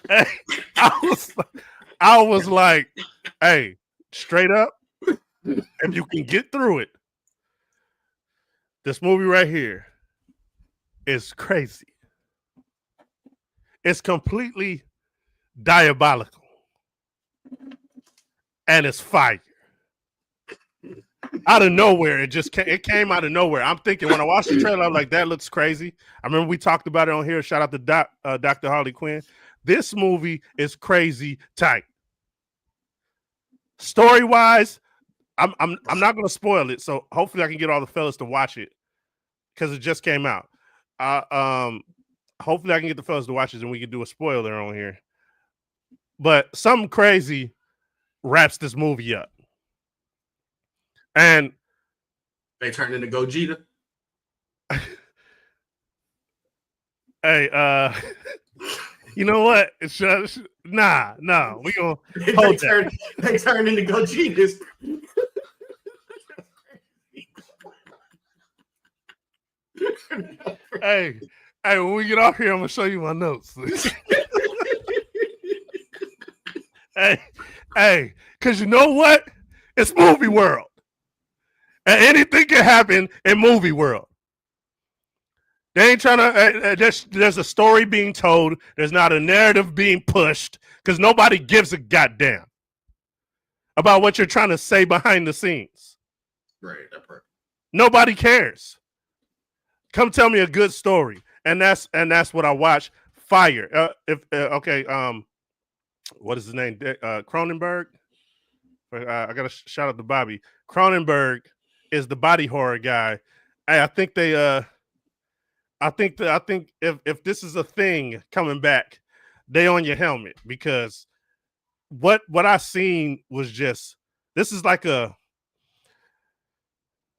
Hey, I was like, hey, straight up, if you can get through it, this movie right here is crazy. It's completely diabolical. And it's fire. Out of nowhere, it came out of nowhere. I'm thinking when I watched the trailer, I'm like, that looks crazy. I remember we talked about it on here. Shout out to Dr. Harley Quinn. This movie is crazy tight. Story-wise, I'm not going to spoil it, so hopefully I can get all the fellas to watch it because it just came out. Hopefully I can get the fellas to watch it and we can do a spoiler on here. But something crazy wraps this movie up. And they turned into Gogeta. Hey, you know what? It's just nah. We gonna hold that. They turned into Gogetas. Hey, when we get off here, I'm gonna show you my notes. hey, because you know what? It's movie world. And anything can happen in movie world. They ain't trying to, there's a story being told. There's not a narrative being pushed because nobody gives a goddamn about what you're trying to say behind the scenes. Right, that part. Nobody cares. Come tell me a good story. And that's what I watch. Fire. What is his name? Cronenberg. I got to shout out to Bobby. Cronenberg is the body horror guy. I think if this is a thing coming back, they on your helmet because what I seen was just, this is like a,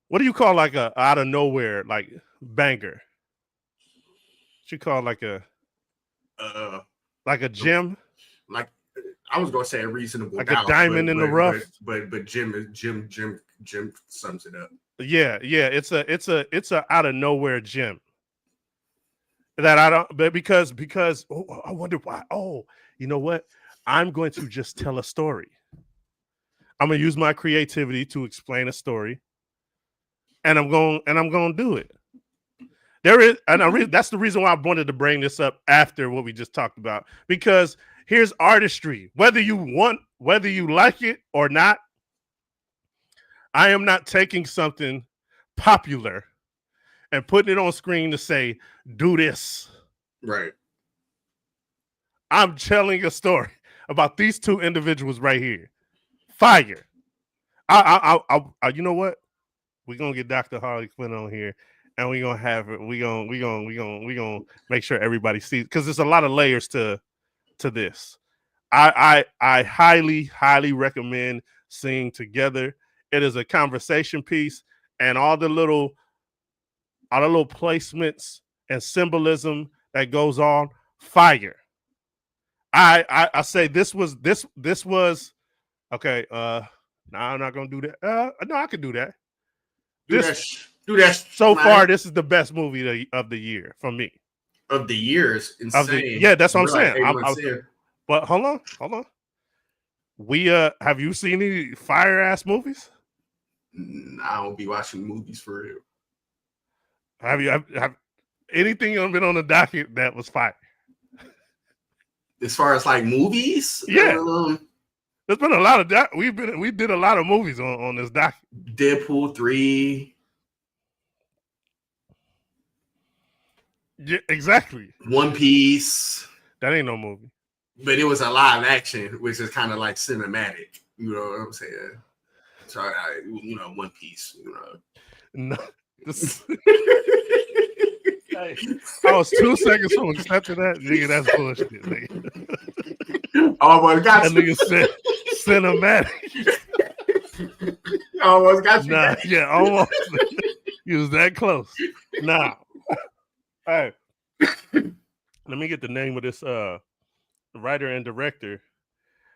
what do you call like a out of nowhere like banger? What you call like a gem? Like I was gonna say a reasonable like doubt, a diamond in the rough. But Jim sums it up. Yeah, it's a out of nowhere gem. That I don't, but because I wonder why. Oh, you know what? I'm going to just tell a story. I'm gonna use my creativity to explain a story, and I'm going to do it. There is, and that's the reason why I wanted to bring this up after what we just talked about, because here's artistry. Whether you like it or not, I am not taking something popular and putting it on screen to say, do this. Right. I'm telling a story about these two individuals right here. Fire. You know what? We're gonna get Dr. Harley Quinn on here, and we're gonna have it. We're gonna make sure everybody sees, because there's a lot of layers to this. I highly recommend seeing Together. It is a conversation piece, and all the little placements and symbolism that goes on. Fire. I say this was okay. No, I'm not gonna do that. No, I can do that. Do that. So far, this is the best movie of the year for me. Of the years, insane. That's what I'm saying. Like but hold on. We have you seen any fire ass movies? I don't be watching movies for real. Have anything been on the docket that was fire? As far as like movies, yeah. There's been a lot of that. We did a lot of movies on this docket. Deadpool 3. Yeah, exactly. One Piece. That ain't no movie. But it was a live action, which is kind of like cinematic. You know what I'm saying? So, One Piece. No. Hey, I was 2 seconds from accepting that. Nigga, that's bullshit, nigga. Almost got that nigga said cinematic. Almost got you. Nah, yeah, almost. He was that close. Nah. Hey, let me get the name of this writer and director,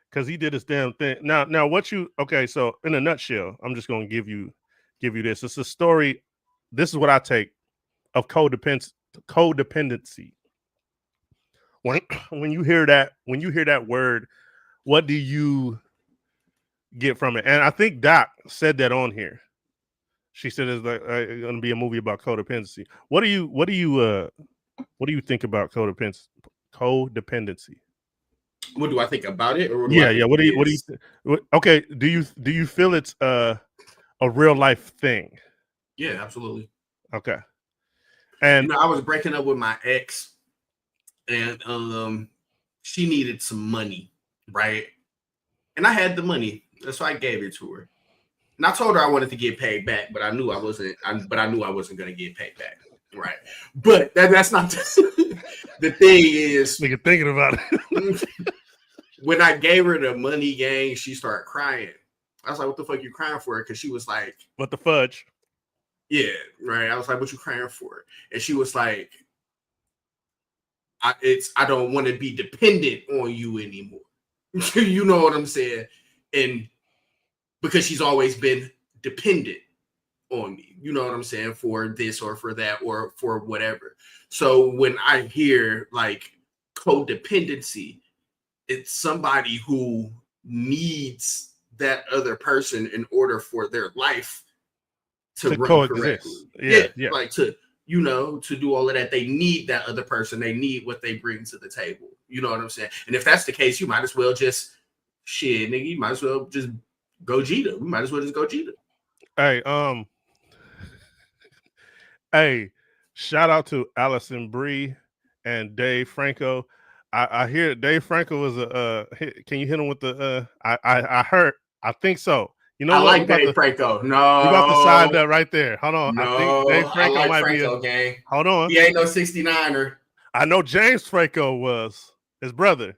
because he did this damn thing. Now, okay, so in a nutshell, I'm just gonna give you this. It's a story. This is what I take of codependency. When you hear that word, what do you get from it? And I think Doc said that on here. She said it's like going to be a movie about codependency. What do you think about codependency? What do I think about it? Or yeah. What do you? Okay. Do you feel it's a real life thing? Yeah, absolutely. Okay. And I was breaking up with my ex, and she needed some money, right? And I had the money, so I gave it to her. And I told her I wanted to get paid back, but I knew I wasn't going to get paid back, right? But that's not the thing. Is nigga thinking about it. When I gave her the money, gang, she started crying. I was like, "What the fuck you crying for?" Because she was like, "What the fudge?" Yeah, right. I was like, "What you crying for?" And she was like, I don't want to be dependent on you anymore." You know what I'm saying? And because she's always been dependent on me, you know what I'm saying, for this or for that or for whatever. So when I hear like codependency, it's somebody who needs that other person in order for their life to run coexist. correctly. Yeah, like to do all of that. They need that other person. They need what they bring to the table. You know what I'm saying? And if that's the case, you might as well just nigga. You might as well just go Jeter. We might as well just go Jeter. Hey, shout out to Allison Bree and Dave Franco. I hear Dave Franco was can you hit him with the I heard, I think so. You know I what? like Dave Franco. No, we about to sign that right there. Hold on. No, I think Dave Franco like might Franco, be gang. Hold on. He ain't no 69er. I know James Franco was his brother.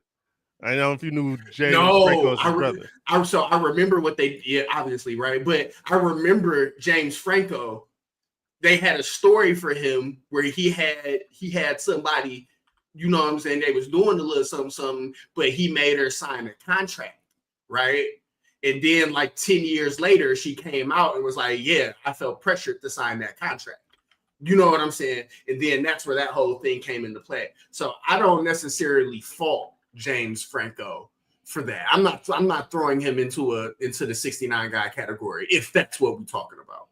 I don't know if you knew James Franco was his brother. I remember what they did, obviously, right? But I remember James Franco. They had a story for him where he had somebody, you know what I'm saying? They was doing a little something, but he made her sign a contract, right? And then like 10 years later, she came out and was like, yeah, I felt pressured to sign that contract. You know what I'm saying? And then that's where that whole thing came into play. So I don't necessarily fault James Franco for that. I'm not throwing him into the 69 guy category, if that's what we're talking about.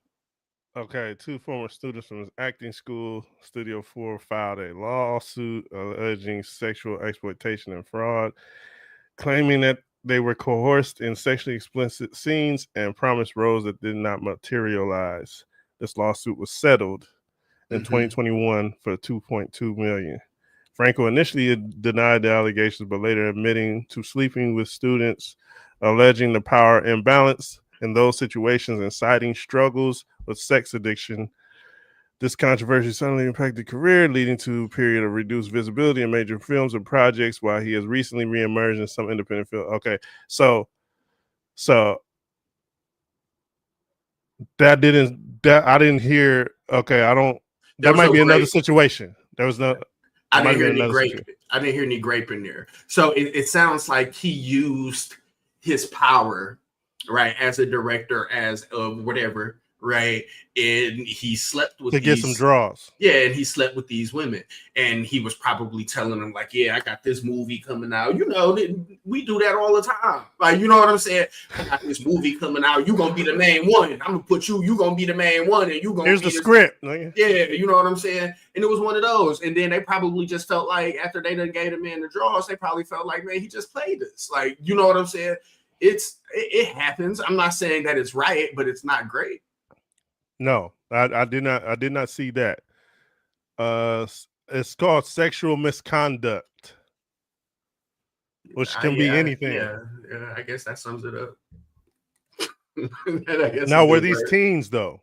Okay, two former students from his acting school, Studio 4, filed a lawsuit alleging sexual exploitation and fraud, claiming that they were coerced in sexually explicit scenes and promised roles that did not materialize. This lawsuit was settled in 2021 for $2.2 million. Franco initially denied the allegations, but later admitting to sleeping with students, alleging the power imbalance in those situations and citing struggles with sex addiction. This controversy suddenly impacted career, leading to a period of reduced visibility in major films and projects, while he has recently reemerged in some independent film. Okay, so that I didn't hear. Okay, I don't. There That was might no be another grape. situation. There was no. I might didn't have hear been any another grape. situation. I didn't hear any grape in there. So it sounds like he used his power, right, as a director, as of whatever, right, and he slept with To get some these. draws. Yeah, and he slept with these women, and he was probably telling them like, "Yeah, I got this movie coming out. You know, we do that all the time. Like, you know what I'm saying? I got this movie coming out. You gonna be the main one. I'm gonna put you. You gonna be the main one, and you gonna Here's be the script. Nigga. Yeah, you know what I'm saying? And it was one of those. And then they probably just felt like after they done gave the man the draws, they probably felt like, man, he just played this. Like, you know what I'm saying? It happens. I'm not saying that it's right, but it's not great. No, I did not see that. It's called sexual misconduct, which can be anything. Yeah, I guess that sums it up. Now, were these teens though?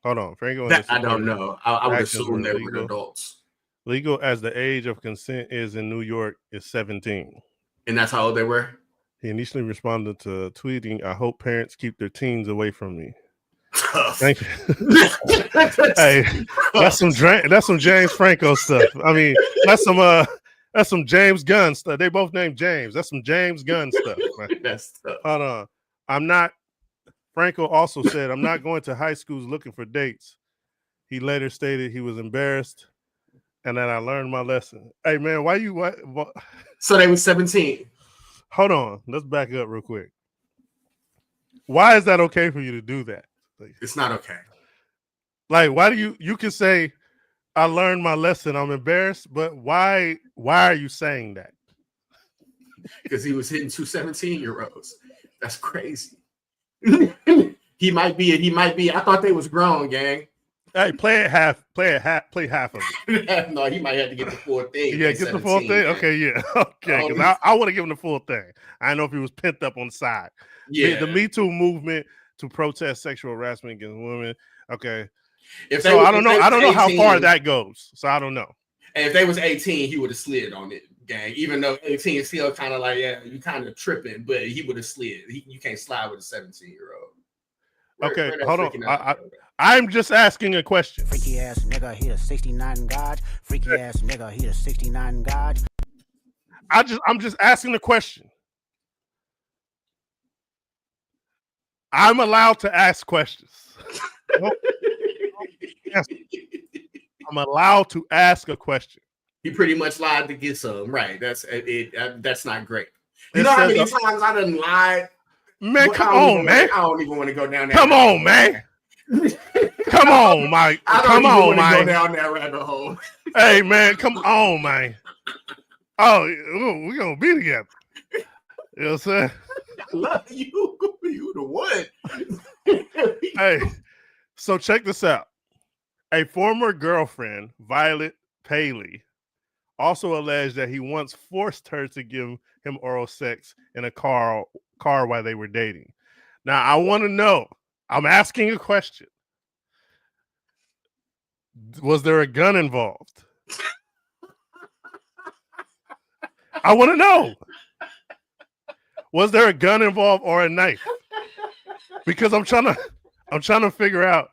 Hold on, Franco. I don't know. I would assume they were adults. Legal as the age of consent is in New York is 17. And that's how old they were? He initially responded to tweeting, "I hope parents keep their teens away from me." Tough. Thank you. Hey, that's some James Franco stuff. I mean, that's some James Gunn stuff. They both named James. That's some James Gunn stuff. Man. That's tough. Hold on. I'm not. Franco also said, "I'm not going to high schools looking for dates." He later stated he was embarrassed and that I learned my lesson. Hey man, why you what? So they were 17. Hold on. Let's back up real quick. Why is that okay for you to do that? It's not okay. Like, why do you can say, I learned my lesson, I'm embarrassed, but why are you saying that? Because he was hitting 2 17-year-olds. That's crazy. He might be. I thought they was grown, gang. Hey, play half of it. No, he might have to get the full thing. Yeah, get the full thing. Man. Okay, yeah. Okay, because I want to give him the full thing. I know if he was pent up on the side. Yeah. The Me Too movement to protest sexual harassment against women. Okay. I don't know how far that goes. So I don't know. And if they was 18, he would have slid on it, gang. Even though 18 is still kind of like, yeah, you kind of tripping, but he would have slid. You can't slide with a 17-year-old. Okay, hold on. I'm just asking a question. Freaky ass nigga, he a 69 God. Freaky ass nigga, he a 69 God. I'm just asking a question. I'm allowed to ask questions. I'm allowed to ask a question. He pretty much lied to get some, right? That's it. That's not great. You know how many times I done lied? Man, come on, man. I don't even want to go down there. Come on, man. Come on, Mike. Come on, Mike. Go down that rabbit hole. Hey, man, come on, man. Oh, we're gonna be together. You know what I'm saying? I love you. You the one. Hey, so check this out. A former girlfriend, Violet Paley, also alleged that he once forced her to give him oral sex in a car while they were dating. Now, I want to know. I'm asking a question. Was there a gun involved? I want to know. Was there a gun involved or a knife? Because I'm trying to figure out.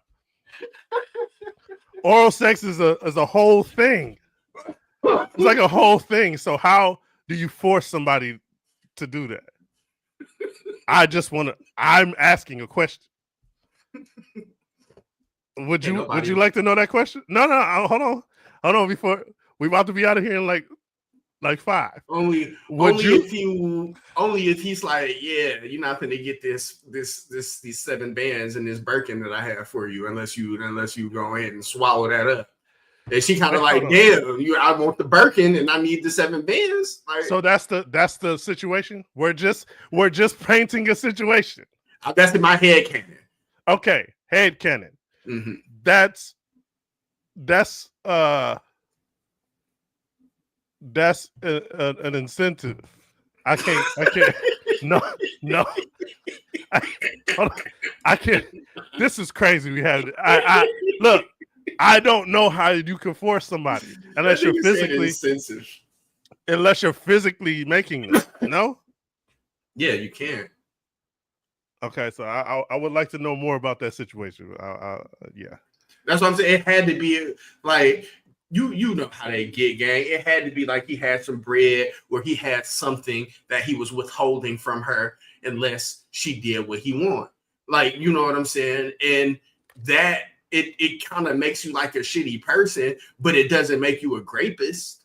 Oral sex is a whole thing. It's like a whole thing. So how do you force somebody to do that? I'm asking a question. Would you like to know that question? No, hold on. Before we about to be out of here in like Like 5. Only if he's like, yeah, you're not gonna get these 7 bands and this Birkin that I have for you unless you go ahead and swallow that up. And she kind of like, damn, I want the Birkin and I need the 7 bands. Like, so that's the situation. We're just painting a situation. That's in my head canon. Okay, head canon. Mm-hmm. That's an incentive. I can't. No. I can't. This is crazy. We had. I look. I don't know how you can force somebody unless you're physically making them. No. Yeah, you can. Okay, so I would like to know more about that situation. Yeah. That's what I'm saying. It had to be like you know how they get, gang. It had to be like he had some bread or he had something that he was withholding from her unless she did what he wanted. Like, you know what I'm saying? And that it kind of makes you like a shitty person, but it doesn't make you a rapist.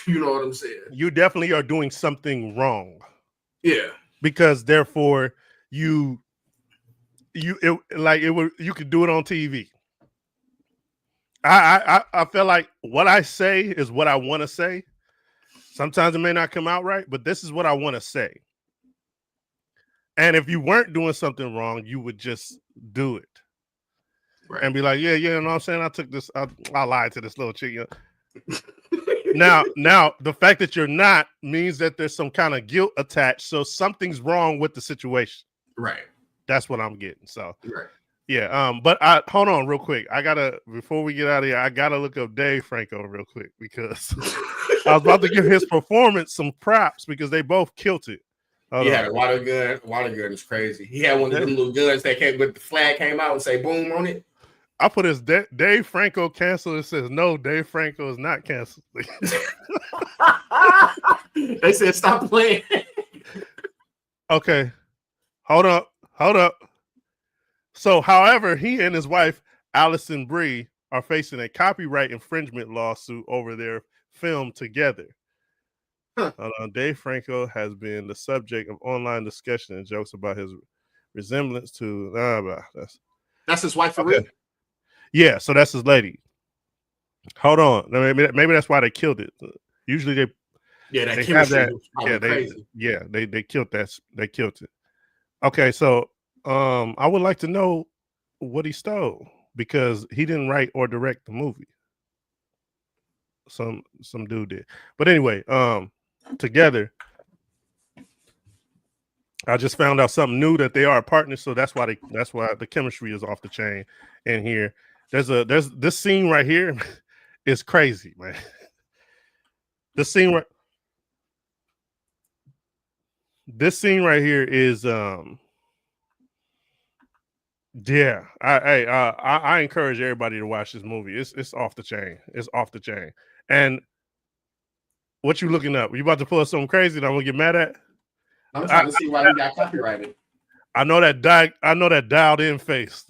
You know what I'm saying? You definitely are doing something wrong. Yeah. Because therefore you could do it on TV. I feel like what I say is what I want to say. Sometimes it may not come out right, but this is what I want to say. And if you weren't doing something wrong, you would just do it. Right. And be like, yeah, you know what I'm saying? I took this, I lied to this little chick. You know? Now, the fact that you're not means that there's some kind of guilt attached. So something's wrong with the situation. Right. That's what I'm getting. So, right. Yeah. But hold on real quick. Before we get out of here, I gotta look up Dave Franco real quick because I was about to give his performance some props because they both killed it. He had a water gun. Water gun is crazy. He had one of them little guns that came with the flag came out and say boom on it. I put his Dave Franco canceled. It says no, Dave Franco is not canceled. They said stop playing. Okay, hold up. So, however, he and his wife Allison Brie are facing a copyright infringement lawsuit over their film together. Huh. Dave Franco has been the subject of online discussion and jokes about his resemblance to. That's his wife for real. Yeah, so that's his lady. Hold on, maybe that's why they killed it. Usually they have that. They killed that. They killed it. Okay, so I would like to know what he stole because he didn't write or direct the movie. Some dude did, but anyway, together. I just found out something new that they are partners, so that's why the chemistry is off the chain in here. There's this scene right here is crazy, man. This scene right here is yeah. I encourage everybody to watch this movie. It's off the chain. It's off the chain. And what you looking up? You about to pull up something crazy that I'm gonna get mad at? I'm trying to see why he got copyrighted. I know that dialed in face.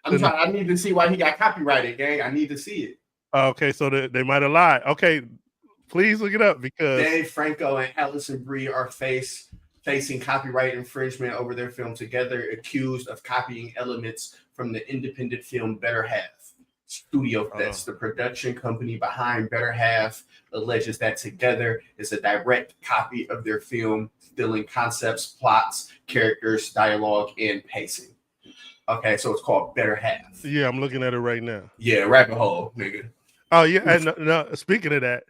I need to see why he got copyrighted, gang. I need to see it. Okay, so they might have lied. Okay, please look it up because Dave Franco and Allison Brie are facing copyright infringement over their film together, accused of copying elements from the independent film Better Half. Studio Fest, the production company behind Better Half, alleges that Together is a direct copy of their film, stealing concepts, plots, characters, dialogue, and pacing. Okay, so it's called Better Half. Yeah, I'm looking at it right now. Yeah, rabbit hole, nigga. Oh yeah, and no, speaking of that,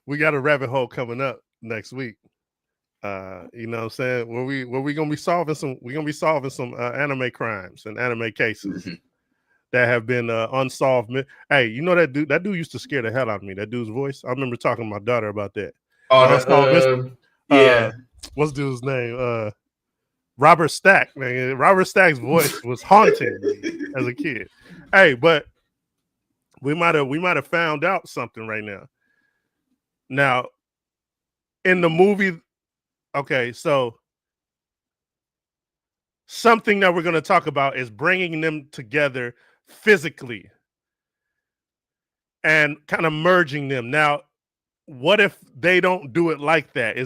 we got a rabbit hole coming up next week. You know what I'm saying? Where we gonna be solving some anime crimes and anime cases that have been unsolved. Hey, you know that dude used to scare the hell out of me. That dude's voice. I remember talking to my daughter about that. Yeah. What's the dude's name? Robert Stack, man. Robert Stack's voice was haunting me as a kid. Hey, but we might have found out something right now. Now, in the movie, okay, so something that we're going to talk about is bringing them together physically and kind of merging them. Now, what if they don't do it like that?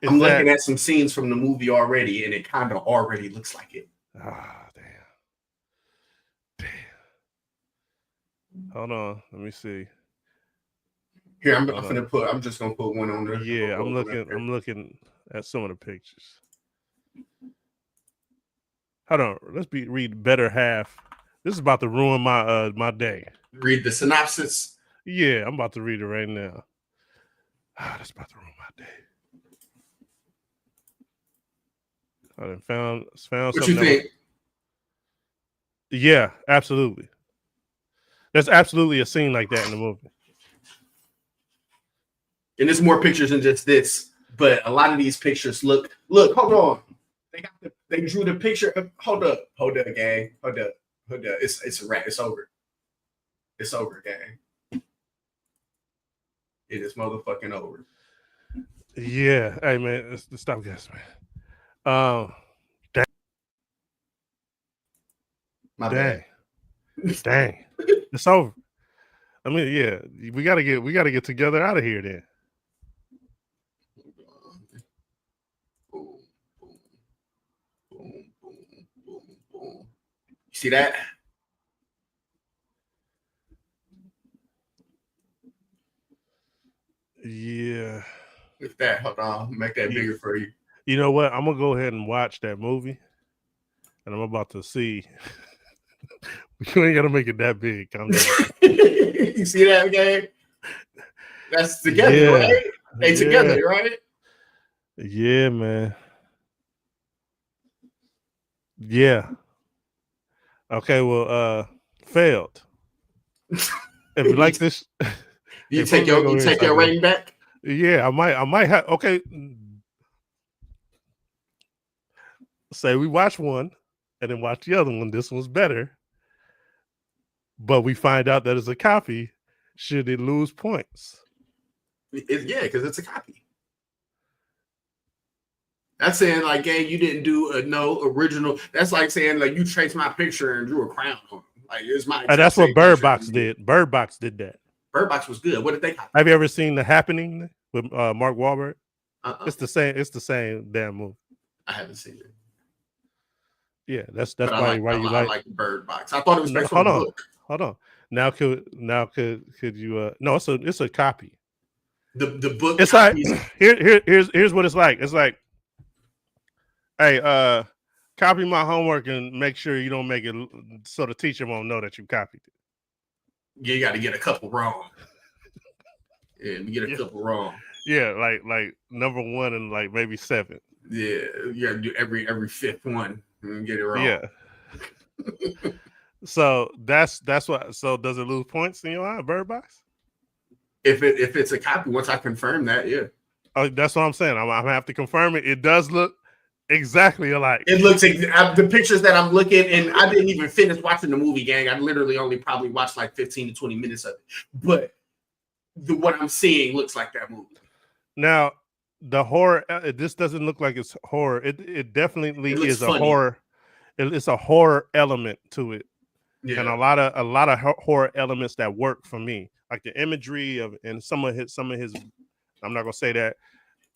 I'm looking at some scenes from the movie already, and it kind of already looks like it. Ah, damn. Hold on, let me see. Here, I'm just gonna put one on there. Yeah, I'm looking at some of the pictures. Hold on, let's read better half. This is about to ruin my day. Read the synopsis. Yeah, I'm about to read it right now. That's about to ruin my day. I found What something. you think? Yeah, absolutely. There's absolutely a scene like that in the movie. And there's more pictures than just this, but a lot of these pictures look. Hold on. They drew the picture. Hold up, gang. Hold up. It's a wrap. It's over. It's over, gang. It is motherfucking over. Yeah, hey man, stop guessing, man. Dang. It's over. I mean, yeah, we gotta get together out of here then. Boom, boom, boom, boom, boom, boom. You see that? Yeah. With that, hold on, make that bigger for you. You know what? I'm gonna go ahead and watch that movie, and I'm about to see. You ain't gotta make it that big. Calm down. You see that, gang? That's together, right? They together, right? Yeah, man. Yeah. Okay, well, failed. If you like this, you take your rating back. Yeah, I might have. Okay, say we watch one, and then watch the other one. This one's better, but we find out that it's a copy. Should it lose points? Yeah, because it's a copy. That's saying like, gang, you didn't do no original. That's like saying like you traced my picture and drew a crown on it. Like it's my. And that's what Bird Box did. Bird Box did that. Bird Box was good. What did they copy? Have you ever seen The Happening with Mark Wahlberg? It's the same. It's the same damn movie. I haven't seen it. Yeah, that's why you like. I like Bird Box. I thought it was based on a book. Hold on. Now could you? No, it's a copy. The book. It's copies. Like here's what it's like. It's like, hey, copy my homework and make sure you don't make it so the teacher won't know that you copied it. Yeah, you got to get a couple wrong. Yeah, you get a couple wrong. Yeah, like number 1 and like maybe 7. Yeah, you got to do every fifth one and get it wrong. Yeah. So that's what. So does it lose points in your eye, Bird Box? If it's a copy, once I confirm that, yeah. Oh, that's what I'm saying. I'm gonna have to confirm it. It does look exactly alike. It looks the pictures that I'm looking, and I didn't even finish watching the movie, gang. I literally only probably watched like 15 to 20 minutes of it. But what I'm seeing looks like that movie. Now, the horror. This doesn't look like it's horror. It definitely is funny. A horror. It's a horror element to it, and a lot of horror elements that work for me, like the imagery of and some of his. I'm not gonna say that.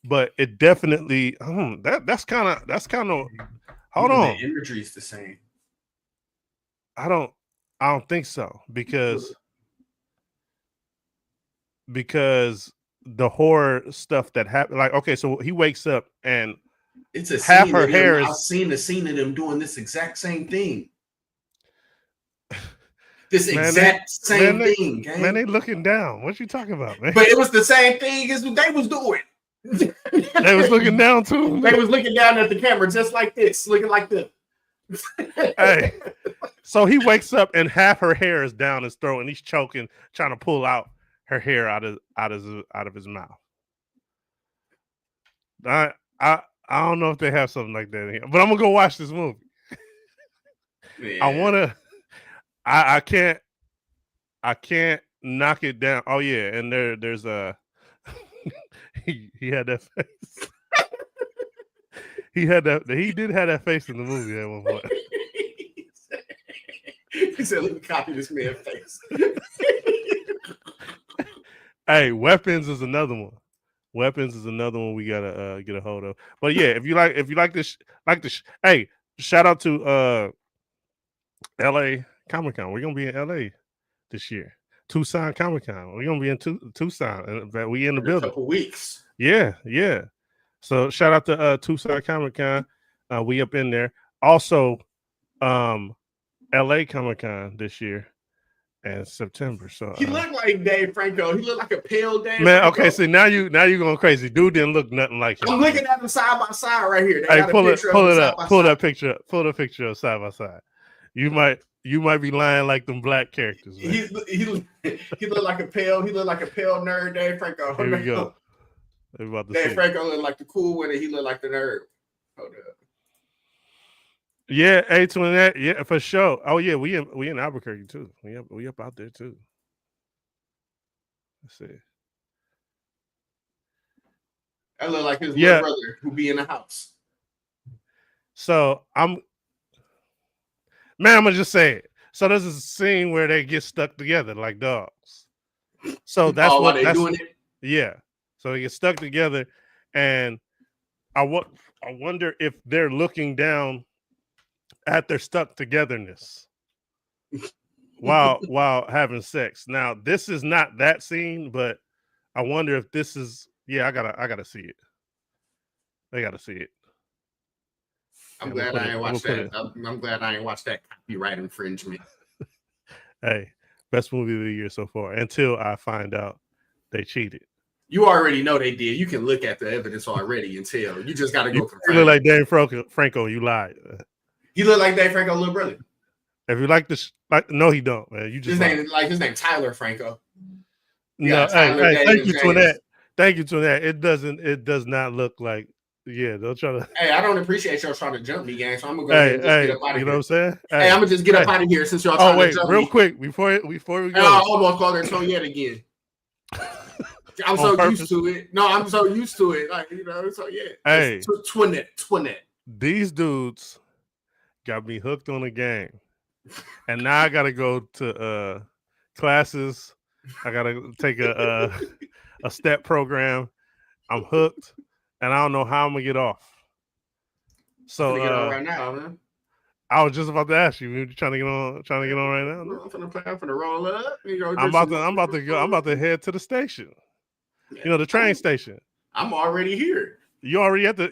But it definitely that's kind of hold on. The imagery is the same. I don't think so because the horror stuff that happened, like, okay, so he wakes up and it's a half her hair is. I've seen the scene of them doing this exact same thing. This exact same thing, gang. Man, they looking down. What you talking about, man? But it was the same thing as what they was doing. They was looking down too. They was looking down at the camera just like this, looking like this. Hey, so he wakes up and half her hair is down his throat, and he's choking, trying to pull out her hair out of his mouth. I don't know if they have something like that in here, but I'm gonna go watch this movie. Yeah. I can't knock it down. Oh yeah, and there's a. He had that face. He did have that face in the movie at one point. He said, "Let me copy this man's face." Hey, weapons is another one. Weapons is another one we gotta get a hold of. But yeah, if you like this, hey, shout out to LA Comic Con. We're gonna be in LA this year. Tucson Comic Con. We're gonna be in Tucson. We in the In a building. couple weeks. Yeah. So shout out to Tucson Comic Con. We up in there. Also, LA Comic Con this year in September. So He looked like Dave Franco. He looked like a pale Dave man, Franco. okay, so now you going crazy. Dude didn't look nothing like him. I'm looking at them side by side right here. They Hey, got a pull it picture of them up. side by Pull side. that picture up. Pull the picture up side by side. You might be lying like them black characters. Man. He looked like a pale nerd Dave Franco. Here we go. We're about to Dave see. Franco looked like the cool one, and he looked like the nerd. Hold up. Yeah, A28. Yeah, for sure. Oh yeah, we in Albuquerque too. We up out there too. Let's see. That looked like his Yeah. little brother who be in the house. So I'm gonna just say it. So there's a scene where they get stuck together like dogs. So that's while what they doing it. Yeah. So they get stuck together, and I wonder if they're looking down at their stuck togetherness while having sex. Now, this is not that scene, but I wonder if this is. Yeah, I gotta see it. They gotta see it. I'm glad I ain't watched that. I'm glad I ain't watched that copyright infringement. Hey, best movie of the year so far. Until I find out they cheated. You already know they did. You can look at the evidence already and tell. You just got to go You confirm. look like Dave Franco. You lied. He look like Dave Franco's little brother. If you like this, no, he don't, man. You just His name Tyler Franco. No, Tyler hey, thank Davis you to James. that. Thank you to that. It does not look like. Yeah, don't try to. Hey, I don't appreciate y'all trying to jump me, gang. So I'm gonna go ahead and just get up out of you here. know what I'm saying? Hey, I'm gonna just get up out of here since y'all trying to jump real me. quick before we And go. I almost called her Tonyette again. I'm so purpose? used to it. No, I'm so used to it. Like, so yeah. Hey. Twinette. These dudes got me hooked on the game, and now I gotta go to classes. I gotta take a step program. I'm hooked, and I don't know how I'm gonna get off. So get on right now, man. I was just about to ask you. You trying to get on right now? No, I'm finna roll up. I'm about to head to the station. Yeah. You know, the train station. I'm already here. You already at the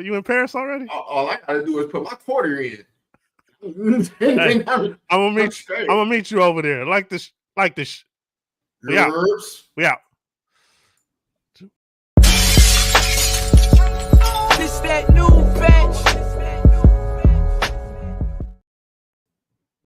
you in Paris already? All I gotta do is put my quarter in. Hey, I'm gonna meet you over there. Like this. We out. This that new bag.